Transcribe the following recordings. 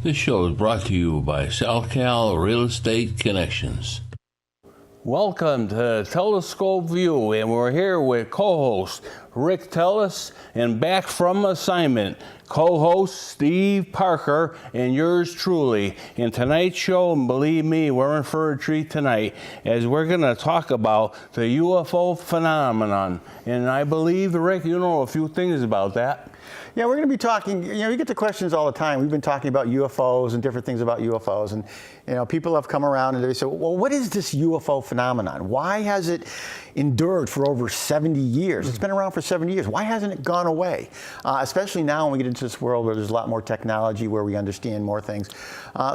This show is brought to you by SalCal Real Estate Connections. Welcome to Telescope View, and we're here with co-host Rick Teles, and back from assignment, co-host Steve Parker, and yours truly. In tonight's show, and believe me, we're in for a treat tonight, as we're going to talk about the UFO phenomenon. And I believe, Rick, you know a few things about that. Yeah, we're going to be talking, we get the questions all the time. We've been talking about UFOs and different things about UFOs. And, people have come around and they say, well, what is this UFO phenomenon? Why has it endured for over 70 years? It's been around for 70 years. Why hasn't it gone away? Especially now when we get into this world where there's a lot more technology, where we understand more things.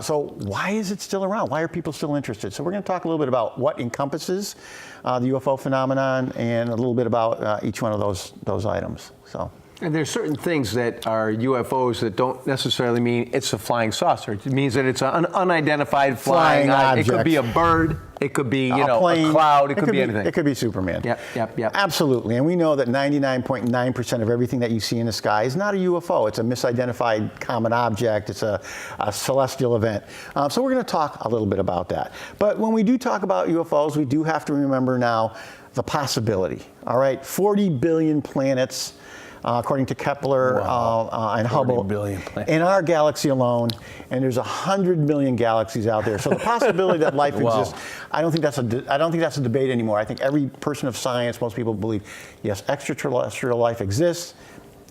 So why is it still around? Why are people still interested? So we're going to talk a little bit about what encompasses the UFO phenomenon and a little bit about each one of those items. So. And there's certain things that are UFOs that don't necessarily mean it's a flying saucer. It means that it's an unidentified flying object. It could be a bird. It could be, a plane, a cloud. It could be anything. It could be Superman. Yep. Absolutely. And we know that 99.9% of everything that you see in the sky is not a UFO. It's a misidentified common object. It's a celestial event. So we're going to talk a little bit about that. But when we do talk about UFOs, we do have to remember now the possibility. All right, 40 billion planets. According to Kepler and Hubble, in our galaxy alone, and there's 100 million galaxies out there. So the possibility that life exists, I don't think that's a debate anymore. I think every person of science, most people believe, yes, extraterrestrial life exists.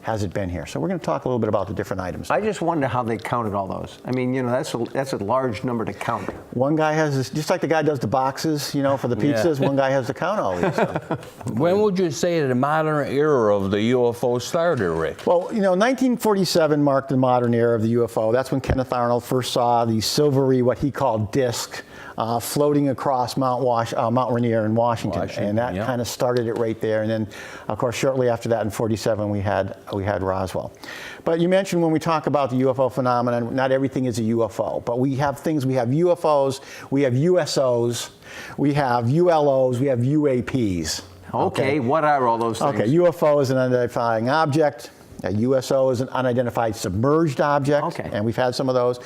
Has it been here? So we're going to talk a little bit about the different items. I just wonder how they counted all those. I mean, that's a large number to count. One guy has this, just like the guy does the boxes, for the pizzas. Yeah. One guy has to count all these. So. When would you say the modern era of the UFO started, Rick? Well, 1947 marked the modern era of the UFO. That's when Kenneth Arnold first saw the silvery, what he called disc, floating across Mount Rainier in Washington. And that kind of started it right there. And then, of course, shortly after that in 47, we had Roswell. But you mentioned when we talk about the UFO phenomenon, not everything is a UFO. But we have things, we have UFOs, we have USOs, we have ULOs, we have UAPs. Okay, what are all those things? Okay, UFO is an unidentified object. A USO is an unidentified submerged object, and we've had some of those.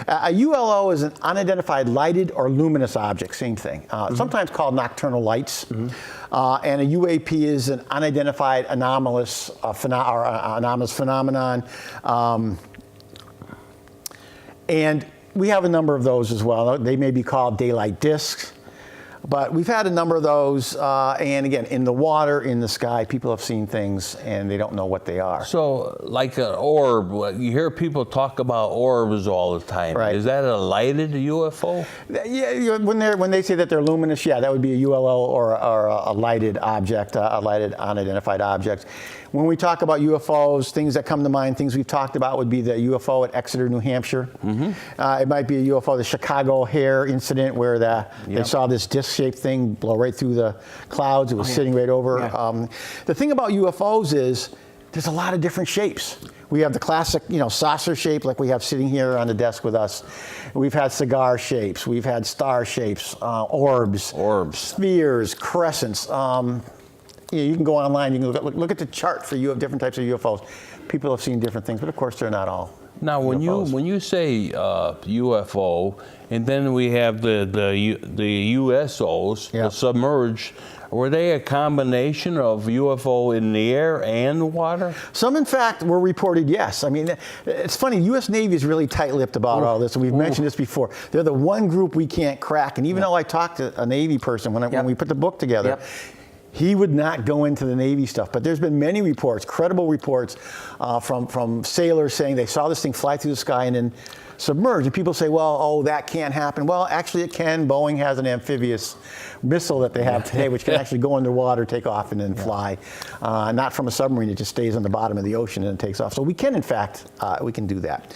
A ULO is an unidentified lighted or luminous object, same thing, sometimes called nocturnal lights. And a UAP is an unidentified anomalous phenomenon. And we have a number of those as well. They may be called daylight discs. But we've had a number of those, and again, in the water, in the sky, people have seen things and they don't know what they are. So, like an orb, you hear people talk about orbs all the time. Right. Is that a lighted UFO? Yeah, when they say that they're luminous, yeah, that would be a ULO or a lighted object, a lighted unidentified object. When we talk about UFOs, things that come to mind, things we've talked about would be the UFO at Exeter, New Hampshire. It might be a UFO, the Chicago Hare incident, where they saw this disc-shaped thing blow right through the clouds. It was sitting right over. Yeah. The thing about UFOs is there's a lot of different shapes. We have the classic, saucer shape like we have sitting here on the desk with us. We've had cigar shapes. We've had star shapes, orbs, spheres, crescents. You can go online, you can look at the chart for different types of UFOs. People have seen different things, but of course they're not all. Now, when you say UFO, and then we have the USOs, the submerged, were they a combination of UFO in the air and water? Some, in fact, were reported, yes. I mean, it's funny, the U.S. Navy is really tight-lipped about all this, and we've mentioned this before. They're the one group we can't crack, and even though I talked to a Navy person when we put the book together, he would not go into the Navy stuff, but there's been many reports, credible reports from sailors saying they saw this thing fly through the sky and then submerge. And people say, well, that can't happen. Well, actually it can. Boeing has an amphibious missile that they have today, which can actually go underwater, take off, and then fly. Not from a submarine, it just stays on the bottom of the ocean and it takes off. So we can, in fact, we can do that.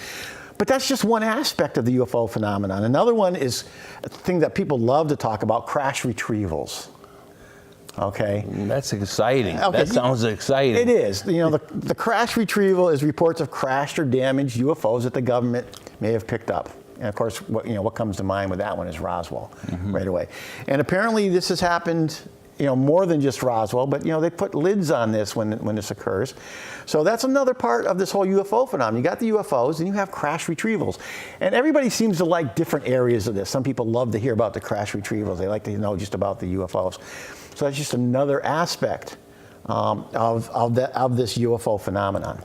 But that's just one aspect of the UFO phenomenon. Another one is a thing that people love to talk about, crash retrievals. Okay. That's exciting. Okay. That sounds exciting. It is. The crash retrieval is reports of crashed or damaged UFOs that the government may have picked up. And of course, what comes to mind with that one is Roswell right away. And apparently this has happened more than just Roswell, but they put lids on this when this occurs. So that's another part of this whole UFO phenomenon. You got the UFOs, and you have crash retrievals, and everybody seems to like different areas of this. Some people love to hear about the crash retrievals. They like to know just about the UFOs. So that's just another aspect of this UFO phenomenon.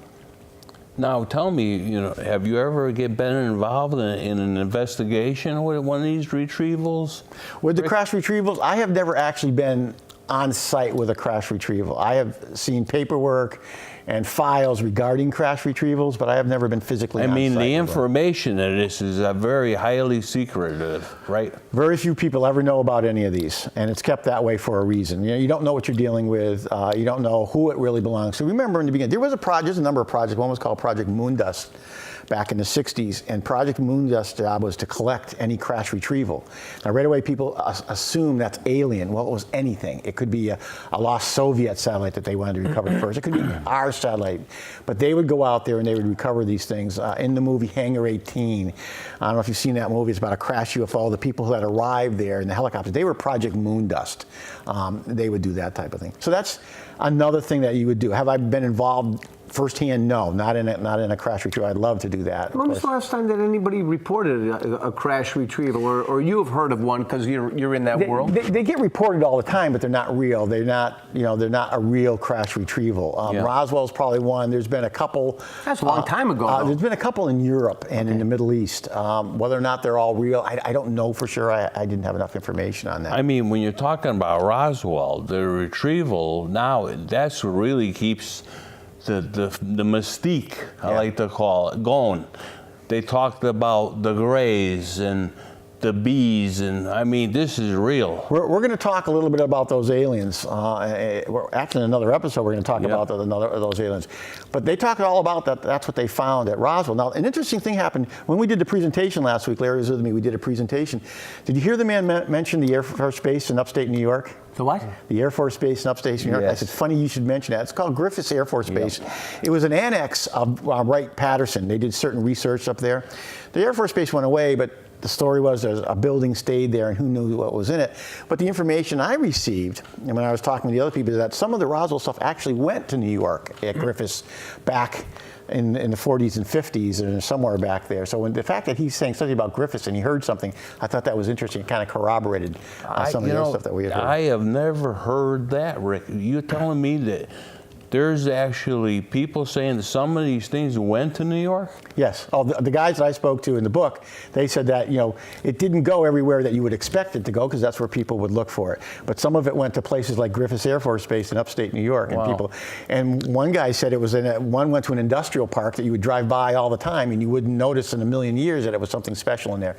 Now, tell me, have you ever been involved in an investigation with one of these retrievals? With the crash retrievals, I have never actually been on site with a crash retrieval. I have seen paperwork and files regarding crash retrievals, but I have never been physically on site. I mean, the information in this is very highly secretive, right? Very few people ever know about any of these, and it's kept that way for a reason. You don't know what you're dealing with. You don't know who it really belongs to. Remember in the beginning, there was a number of projects. One was called Project Moondust back in the 60s, and Project Moondust's job was to collect any crash retrieval. Now, right away, people assume that's alien. Well, it was anything. It could be a lost Soviet satellite that they wanted to recover first. It could be our satellite. But they would go out there and they would recover these things. In the movie Hangar 18, I don't know if you've seen that movie. It's about a crash UFO. The people who had arrived there in the helicopters, they were Project Moondust. They would do that type of thing. So that's another thing that you would do. Have I been involved firsthand? No, not in a crash retrieval. I'd love to do that. When was the last time that anybody reported a crash retrieval, or you have heard of one because you're in that world? They get reported all the time, but they're not real. They're not a real crash retrieval. Roswell's probably one. There's been a couple. That's a long time ago. There's been a couple in Europe and in the Middle East. Whether or not they're all real, I don't know for sure. I didn't have enough information on that. I mean, when you're talking about Roswell, the retrieval now, that's what really keeps the mystique, I like to call it, going. They talked about the Greys and the bees, and I mean, this is real. We're going to talk a little bit about those aliens. Actually, in another episode, we're going to talk about those aliens. But they talk all about that. That's what they found at Roswell. Now, an interesting thing happened when we did the presentation last week. Larry was with me. We did a presentation. Did you hear the man mention the Air Force Base in upstate New York? The what? The Air Force Base in upstate New York. Yes. I said, funny you should mention that. It's called Griffiths Air Force Base. It was an annex of Wright-Patterson. They did certain research up there. The Air Force Base went away, but the story was there's a building stayed there and who knew what was in it. But the information I received, and when I was talking to the other people, is that some of the Roswell stuff actually went to New York at Griffiths back in the 40s and 50s and somewhere back there. So the fact that he's saying something about Griffiths and he heard something, I thought that was interesting. It kind of corroborated some of the other stuff that we had heard. I have never heard that, Rick. You're telling me that there's actually people saying that some of these things went to New York? Yes. Oh, the guys that I spoke to in the book, they said that, it didn't go everywhere that you would expect it to go because that's where people would look for it. But some of it went to places like Griffiths Air Force Base in upstate New York. Wow. And one guy said it was one went to an industrial park that you would drive by all the time and you wouldn't notice in a million years that it was something special in there.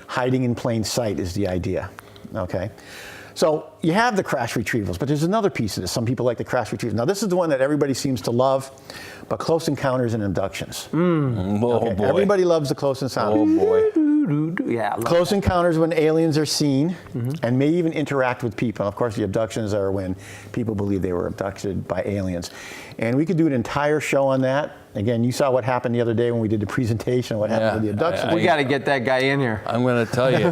Hiding in plain sight is the idea. Okay. So you have the crash retrievals, but there's another piece of this. Some people like the crash retrievals. Now this is the one that everybody seems to love, but close encounters and abductions. Oh boy. Everybody loves the close encounters. Oh boy. Yeah. Close encounters when aliens are seen and may even interact with people. And of course, the abductions are when people believe they were abducted by aliens. And we could do an entire show on that. Again, you saw what happened the other day when we did the presentation, what happened with the abduction. We got to get that guy in here. I'm going to tell you.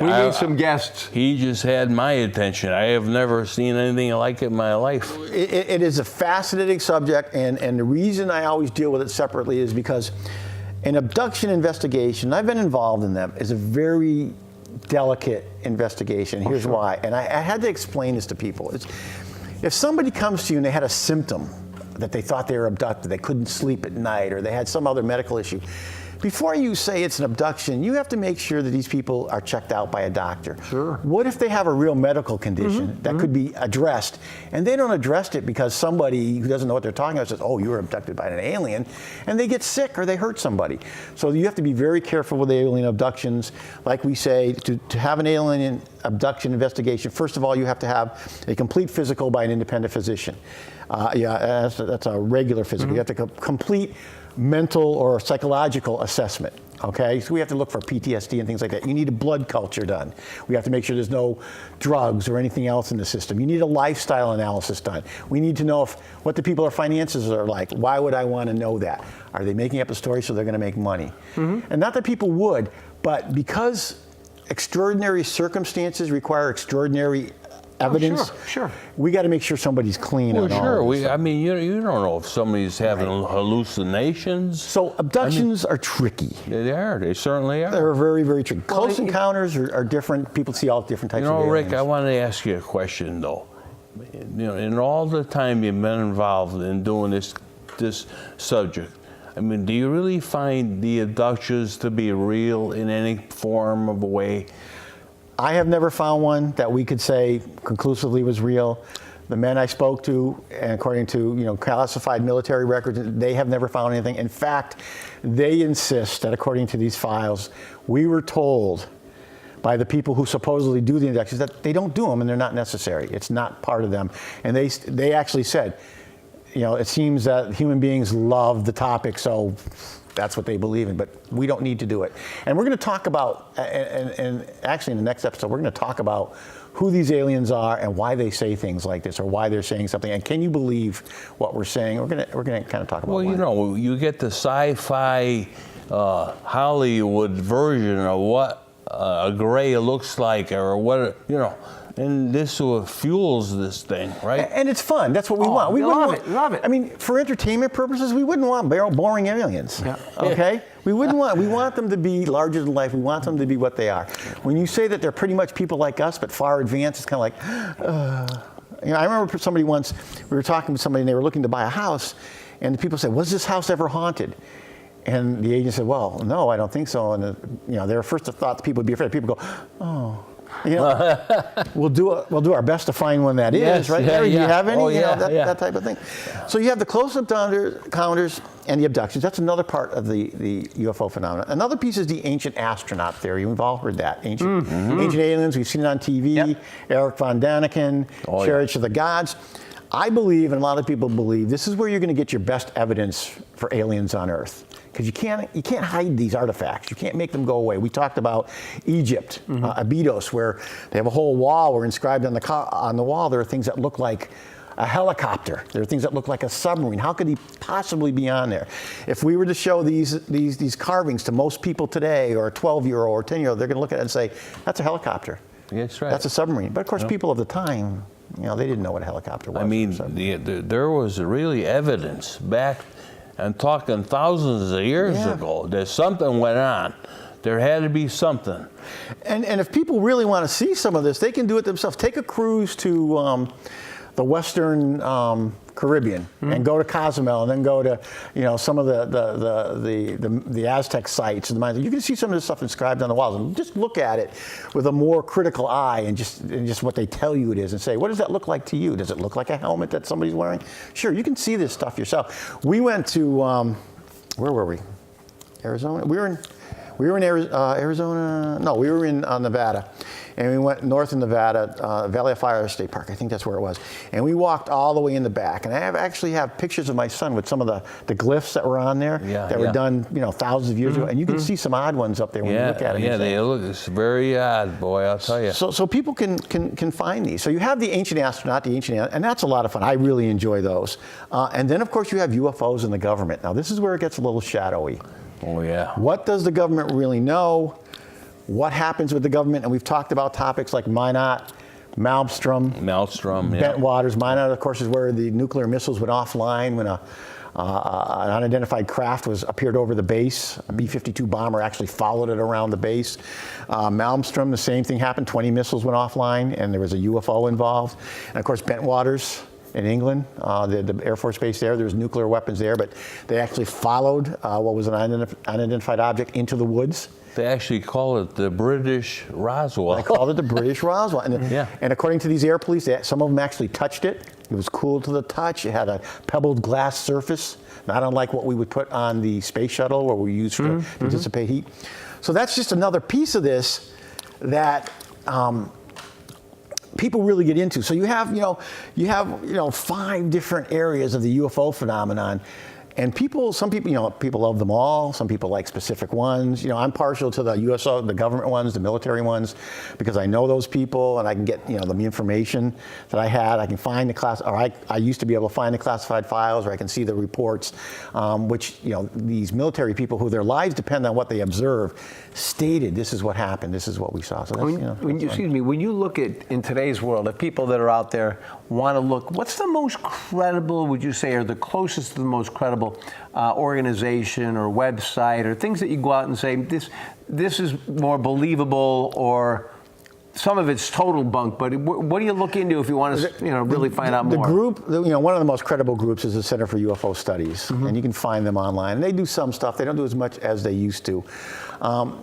We need some guests. He just had my attention. I have never seen anything like it in my life. It is a fascinating subject, and the reason I always deal with it separately is because an abduction investigation, I've been involved in them, is a very delicate investigation. Here's why. And I had to explain this to people. If somebody comes to you and they had a symptom that they thought they were abducted, they couldn't sleep at night, or they had some other medical issue, before you say it's an abduction, you have to make sure that these people are checked out by a doctor. Sure. What if they have a real medical condition that could be addressed, and they don't address it because somebody who doesn't know what they're talking about says, oh, you were abducted by an alien, and they get sick or they hurt somebody. So you have to be very careful with alien abductions. Like we say, to have an alien abduction investigation, first of all, you have to have a complete physical by an independent physician. That's a regular physical. You have to complete mental or psychological assessment. Okay, so we have to look for PTSD and things like that. You need a blood culture done. We have to make sure there's no drugs or anything else in the system. You need a lifestyle analysis done. We need to know what the people's finances are like. Why would I want to know that? Are they making up a story so they're going to make money? And not that people would, but because extraordinary circumstances require extraordinary evidence. Sure. We got to make sure somebody's clean. Well, on all sure. of this stuff. I mean, you don't know if somebody's having hallucinations. So abductions are tricky. They are. They certainly are. They're very, very tricky. Close encounters are different. People see all different types of aliens. Rick, I want to ask you a question, though. In all the time you've been involved in doing this subject, I mean, do you really find the abductions to be real in any form of a way? I have never found one that we could say conclusively was real. The men I spoke to, and according to classified military records, they have never found anything. In fact, they insist that according to these files, we were told by the people who supposedly do the abductions that they don't do them and they're not necessary. It's not part of them. And they actually said, it seems that human beings love the topic, so that's what they believe in, but we don't need to do it. And we're going to talk about, and actually in the next episode, we're going to talk about who these aliens are and why they say things like this, or why they're saying something. And can you believe what we're saying? We're going to kind of talk about. Well, you get the sci-fi Hollywood version of what a gray looks like, or what and this fuels this thing, right? And it's fun. That's what we want. We love it. I mean, for entertainment purposes, we wouldn't want boring aliens. Yeah. Okay? We want them to be larger than life. We want them to be what they are. When you say that they're pretty much people like us, but far advanced, it's kind of like, I remember somebody once, we were talking to somebody and they were looking to buy a house, and the people said, was this house ever haunted? And the agent said, well, no, I don't think so. And their first thought people would be afraid. People go, oh. We'll do our best to find one that is, right? Yeah, Do you have any? that type of thing. So you have the close encounters and the abductions. That's another part of the UFO phenomenon. Another piece is the ancient astronaut theory. We've all heard that. Ancient aliens. We've seen it on TV. Yep. Eric von Daniken, Chariots of the Gods. I believe, and a lot of people believe, this is where you're going to get your best evidence for aliens on Earth. Because you can't hide these artifacts. You can't make them go away. We talked about Egypt, Abydos, where they have a whole wall where inscribed on the wall there are things that look like a helicopter. There are things that look like a submarine. How could he possibly be on there? If we were to show these carvings to most people today, or a 12-year-old or 10-year-old, they're going to look at it and say, that's a helicopter. That's right. That's a submarine. But of course, people of the time, they didn't know what a helicopter was. I mean, there was really evidence back, I'm talking thousands of years ago, that something went on. There had to be something. And if people really want to see some of this, they can do it themselves. Take a cruise to the Western Caribbean and go to Cozumel, and then go to some of the Aztec sites and the Mayans. You can see some of this stuff inscribed on the walls, and just look at it with a more critical eye, and just what they tell you it is, and say, what does that look like to you? Does it look like a helmet that somebody's wearing? Sure, you can see this stuff yourself. We went to where were we? Arizona. We were in Arizona. No, we were in Nevada. And we went north in Nevada, Valley of Fire State Park, I think that's where it was. And we walked all the way in the back. And I actually have pictures of my son with some of the glyphs that were on there that were done, thousands of years ago. And you can see some odd ones up there when you look at them. Yeah, they look, it's very odd, boy, I'll tell you. So people can find these. So you have the ancient astronaut, and that's a lot of fun. I really enjoy those. And then, of course, you have UFOs in the government. Now, this is where it gets a little shadowy. Oh, yeah. What does the government really know? What happens with the government? And we've talked about topics like Minot, Maelstrom, Bentwaters. Minot, of course, is where the nuclear missiles went offline when an unidentified craft appeared over the base. A B-52 bomber actually followed it around the base. Maelstrom, the same thing happened. 20 missiles went offline, and there was a UFO involved. And of course, Bentwaters in England, the Air Force Base there was nuclear weapons there, but they actually followed what was an unidentified object into the woods. They actually call it the British Roswell. They called it the British Roswell. And according to these air police, some of them actually touched it. It was cool to the touch. It had a pebbled glass surface, not unlike what we would put on the space shuttle, where we use to dissipate heat. So that's just another piece of this that people really get into. So you have 5 different areas of the UFO phenomenon. And some people, people love them all. Some people like specific ones. I'm partial to the USO, the government ones, the military ones, because I know those people and I can get, the information that I had. I can find I used to be able to find the classified files, or I can see the reports, which, these military people who their lives depend on what they observe stated, this is what happened, this is what we saw. So that's, when you look at, in today's world, if people that are out there want to look, what's the most credible, would you say, or the closest to the most credible organization or website, or things that you go out and say, this is more believable, or some of it's total bunk, but what do you look into if you want to really find out more? The group, one of the most credible groups is the Center for UFO Studies, and you can find them online. And they do some stuff. They don't do as much as they used to.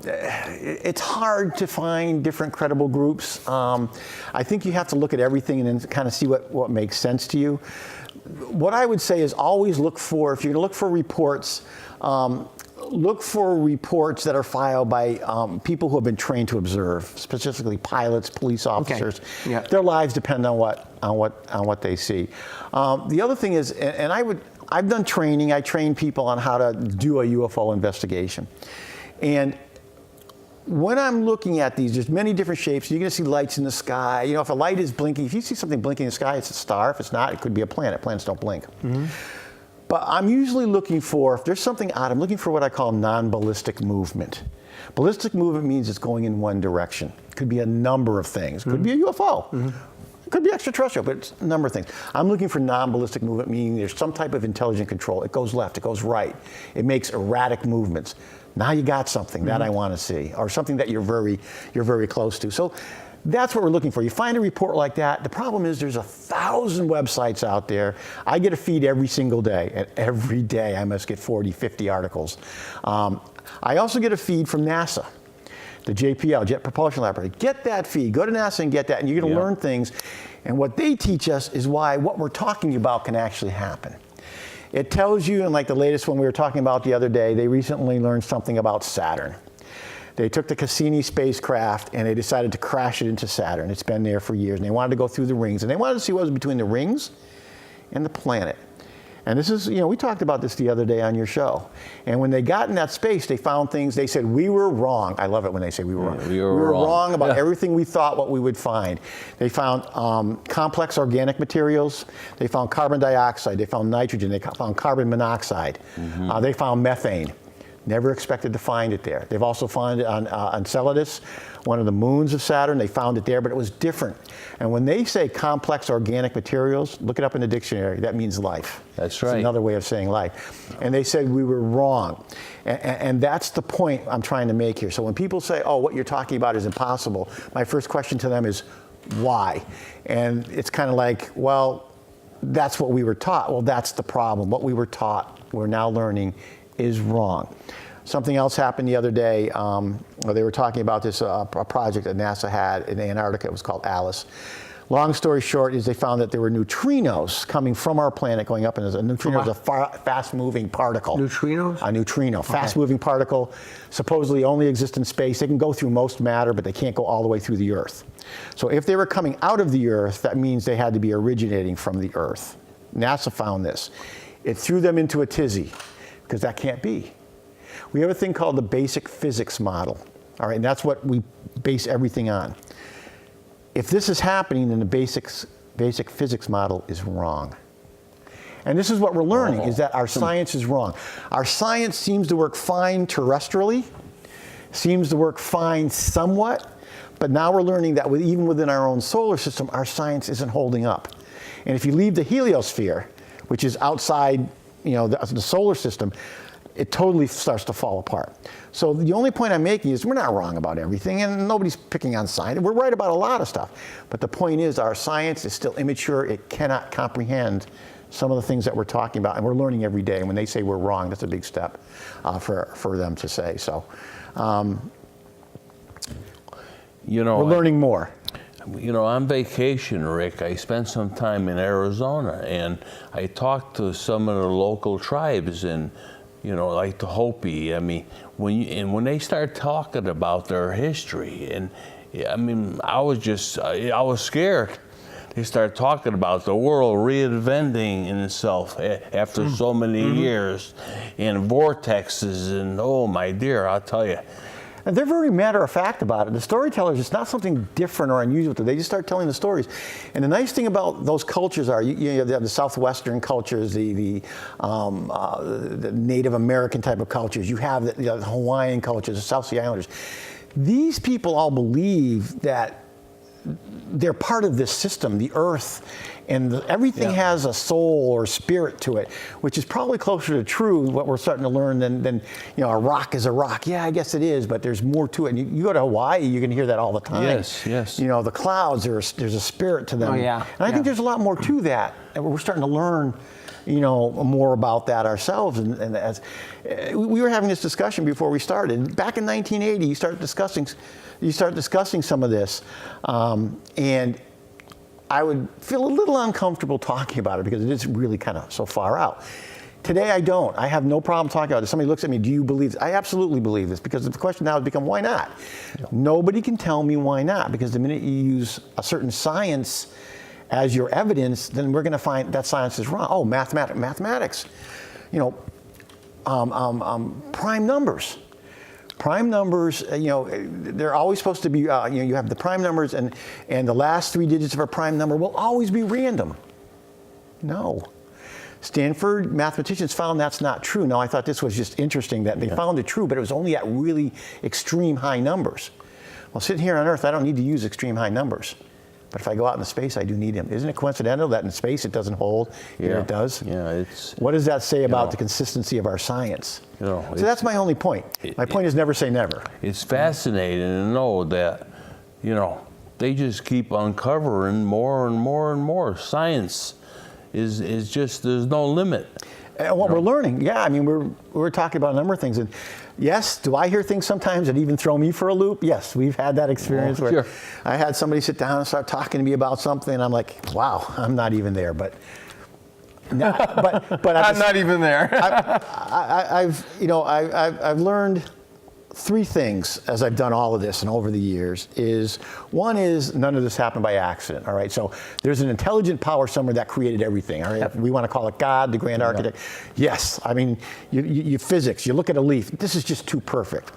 It's hard to find different credible groups. I think you have to look at everything and then kind of see what makes sense to you. What I would say is always look for, if you're going to look for reports, look for reports that are filed by people who have been trained to observe, specifically pilots, police officers. Okay. Yeah. Their lives depend on what they see. The other thing is, and I've done training. I train people on how to do a UFO investigation, and when I'm looking at these, there's many different shapes. You're going to see lights in the sky. If a light is blinking, if you see something blinking in the sky, it's a star. If it's not, it could be a planet. Planets don't blink. Mm-hmm. But I'm usually looking for, if there's something odd, I'm looking for what I call non-ballistic movement. Ballistic movement means it's going in one direction. It could be a number of things. It could be a UFO. Mm-hmm. It could be extraterrestrial, but it's a number of things. I'm looking for non-ballistic movement, meaning there's some type of intelligent control. It goes left, it goes right. It makes erratic movements. Now you got something that I want to see, or something that you're very close to. So that's what we're looking for. You find a report like that. The problem is there's 1,000 websites out there. I get a feed every single day, and every day I must get 40, 50 articles. I also get a feed from NASA, the JPL, Jet Propulsion Laboratory. Get that feed. Go to NASA and get that, and you're going to learn things. And what they teach us is why what we're talking about can actually happen. It tells you, and like the latest one we were talking about the other day, they recently learned something about Saturn. They took the Cassini spacecraft and they decided to crash it into Saturn. It's been there for years, and they wanted to go through the rings, and they wanted to see what was between the rings and the planet. And this is, we talked about this the other day on your show. And when they got in that space, they found things, they said, we were wrong. I love it when they say we were wrong. We were wrong about everything we thought what we would find. They found complex organic materials. They found carbon dioxide. They found nitrogen. They found carbon monoxide. Mm-hmm. They found methane. Never expected to find it there. They've also found it on Enceladus, one of the moons of Saturn. They found it there, but it was different. And when they say complex organic materials, look it up in the dictionary. That means life. That's right. It's another way of saying life. And they said we were wrong. And that's the point I'm trying to make here. So when people say, oh, what you're talking about is impossible, my first question to them is, why? And it's kind of like, well, that's what we were taught. Well, that's the problem. What we were taught, we're now learning, is wrong. Something else happened the other day. They were talking about this a project that NASA had in Antarctica. It was called Alice. Long story short is they found that there were neutrinos coming from our planet going up, and a neutrino is a fast-moving particle. Neutrinos? A neutrino, fast-moving particle, supposedly only exist in space. They can go through most matter, but they can't go all the way through the Earth. So if they were coming out of the Earth, that means they had to be originating from the Earth. NASA found this. It threw them into a tizzy, because that can't be. We have a thing called the basic physics model, all right, and that's what we base everything on. If this is happening, then the basic physics model is wrong. And this is what we're learning, is that our science is wrong. Our science seems to work fine terrestrially, seems to work fine somewhat, but now we're learning that even within our own solar system, our science isn't holding up. And if you leave the heliosphere, which is outside the solar system, it totally starts to fall apart. So the only point I'm making is we're not wrong about everything, and nobody's picking on science. We're right about a lot of stuff. But the point is our science is still immature. It cannot comprehend some of the things that we're talking about, and we're learning every day. And when they say we're wrong, that's a big step for them to say. So, we're learning more. On vacation, Rick, I spent some time in Arizona, and I talked to some of the local tribes, and like the Hopi. I mean, when they start talking about their history, and I was scared. they start talking about the world reinventing in itself after so many years, and vortexes, and oh my dear, I'll tell you. And they're very matter of fact about it. The storytellers, it's not something different or unusual. They just start telling the stories. And the nice thing about those cultures are, you have the Southwestern cultures, the Native American type of cultures. You have the Hawaiian cultures, the South Sea Islanders. These people all believe that they're part of this system, the earth, and everything has a soul or spirit to it, which is probably closer to true, what we're starting to learn, than a rock is a rock. Yeah, I guess it is, but there's more to it. And you go to Hawaii, you can hear that all the time. Yes. The clouds, there's a spirit to them. Oh, yeah. And I think there's a lot more to that, and we're starting to learn more about that ourselves. And as we were having this discussion before we started, back in 1980, you start discussing some of this, and I would feel a little uncomfortable talking about it because it is really kind of so far out. Today I don't. I have no problem talking about it. If somebody looks at me, do you believe this? I absolutely believe this, because the question now has become, why not? Yeah. Nobody can tell me why not, because the minute you use a certain science as your evidence, then we're going to find that science is wrong. Oh, mathematics. Prime numbers. Prime numbers, they're always supposed to be, you have the prime numbers, and the last 3 digits of a prime number will always be random. No. Stanford mathematicians found that's not true. Now, I thought this was just interesting that they found it true, but it was only at really extreme high numbers. Well, sitting here on Earth, I don't need to use extreme high numbers. But if I go out into space, I do need them. Isn't it coincidental that in space it doesn't hold? Here it does. Yeah, what does that say about the consistency of our science? So that's my only point. My point is never say never. It's fascinating to know that, they just keep uncovering more and more and more. Science is just, there's no limit. And what we're learning, we're talking about a number of things. And yes, do I hear things sometimes that even throw me for a loop? Yes, we've had that experience where I had somebody sit down and start talking to me about something, and I'm like, wow, I'm not even there. But I'm not even there. I've learned 3 things as I've done all of this and over the years. One is none of this happened by accident. All right, so there's an intelligent power somewhere that created everything. All right, if we want to call it God, the grand architect. Yes, you physics. You look at a leaf. This is just too perfect.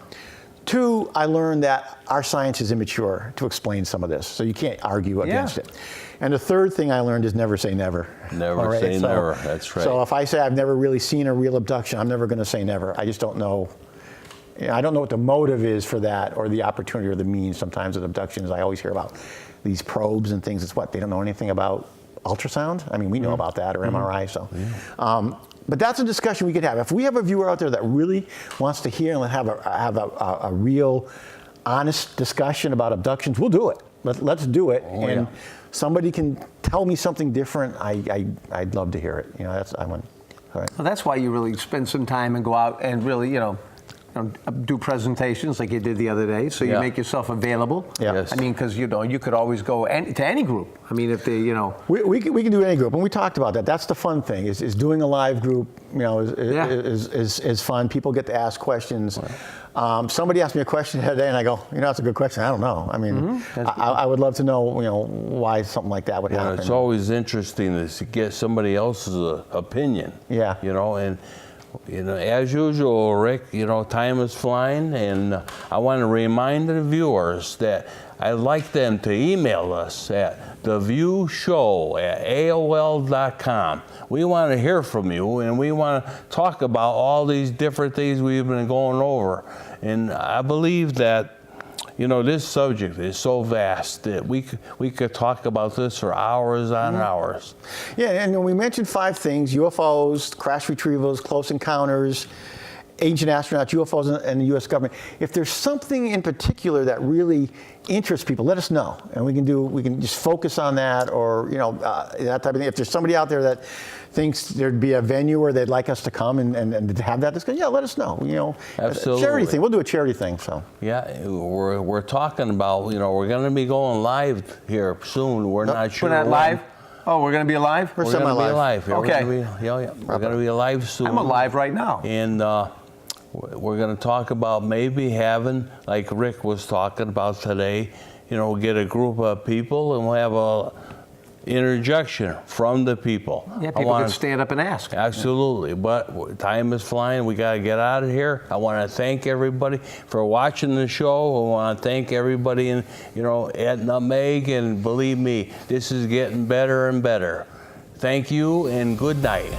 2, I learned that our science is immature to explain some of this, so you can't argue against it. And the 3rd thing I learned is never say never. Never say never. That's right. So if I say I've never really seen a real abduction, I'm never going to say never. I just don't know. I don't know what the motive is for that, or the opportunity or the means sometimes of abductions. I always hear about these probes and things. It's what, they don't know anything about ultrasound? We know about that, or MRI. So, but that's a discussion we could have. If we have a viewer out there that really wants to hear and have a real, honest discussion about abductions, we'll do it. Let's do it. Somebody can tell me something different, I'd love to hear it. All right. Well, that's why you really spend some time and go out and really, do presentations like you did the other day, so you make yourself available. Yes. Because you could always go to any group. If they, we can do any group, and we talked about that. That's the fun thing is doing a live group. Is fun. People get to ask questions. Right. Somebody asked me a question the other day, and I go, that's a good question. I don't know. I would love to know, why something like that would happen. It's always interesting to get somebody else's opinion. Yeah. And as usual, Rick, time is flying, and I want to remind the viewers that I'd like them to email us at theviewshow@AOL.com. We want to hear from you, and we want to talk about all these different things we've been going over. And I believe that this subject is so vast that we could talk about this for hours on hours. Yeah, and we mentioned 5 things: UFOs, crash retrievals, close encounters, ancient astronauts, UFOs, and the U.S. government. If there's something in particular that really interests people, let us know, and we can just focus on that, or that type of thing. If there's somebody out there that thinks there'd be a venue where they'd like us to come and to have that discussion, let us know. Absolutely. A charity thing. We'll do a charity thing. So we're talking about we're going to be going live here soon. We're not sure. We're not live. Oh, we're going to be alive. We're going to be alive. Okay. We're going to be alive soon. I'm alive right now. And we're going to talk about maybe having, like Rick was talking about today, get a group of people, and we'll have interjection from the people. Yeah, people can stand up and ask. Absolutely, but time is flying. We got to get out of here. I want to thank everybody for watching the show. I want to thank everybody at Nutmeg, and believe me, this is getting better and better. Thank you and good night.